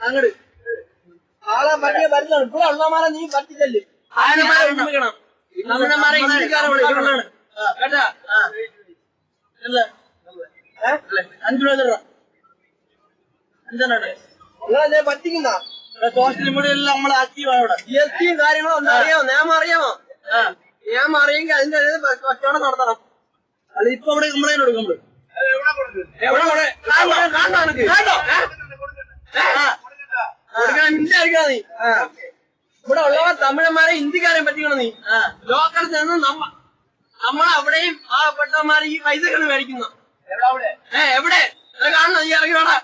അങ്ങോട്ട് ആളെ പറ്റിയ പറ്റുന്നു ഇവിടെ ഉള്ളമാരെ നീ പറ്റിച്ചല്ലേ തമിഴന്മാരെ ഹിന്ദിക്കാരാണ് കേട്ടാ 5 രൂപ നിങ്ങളെന്നെ പറ്റിക്കുന്ന സോഷ്യൽ മീഡിയയിൽ നമ്മൾ ആക്റ്റീവാണ് ഇവിടെ GST കാര്യങ്ങളും ഒന്നും അറിയാമോ നിയമം അറിയാമോ നിയമം അറിയെങ്കിൽ അതിന്റെ കച്ചവടം നടത്തണം അല്ല ഇപ്പൊ ഇവിടെ കംപ്ലൈന്റ് കൊടുക്കും നീ ഇവിടെ ഉള്ളവർ തമിഴന്മാരെ ഹിന്ദിക്കാരെ പറ്റിക്കണം നീ ലോക്കൽ ചെന്ന് നമ്മളവിടെയും ആ പെട്ടന്മാരെ ഈ പൈസകൾ മേടിക്കുന്നു എവിടെ കാണണം നീ ഇറങ്ങി വേണം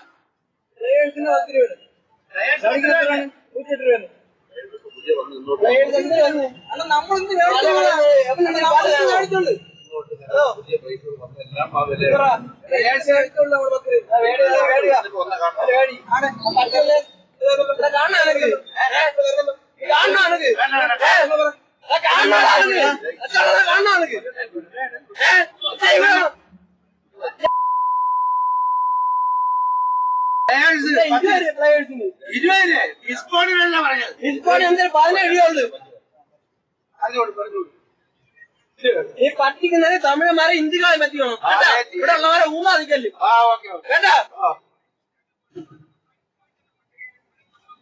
ഈ പറ്റിക്കുന്നത് തമിഴന്മാരെ ഹിന്ദിക്കാരെ പറ്റിക്കണം ഇവിടെ ഉള്ളവരെ ഊമാതിക്കല്ലേ കേട്ടാ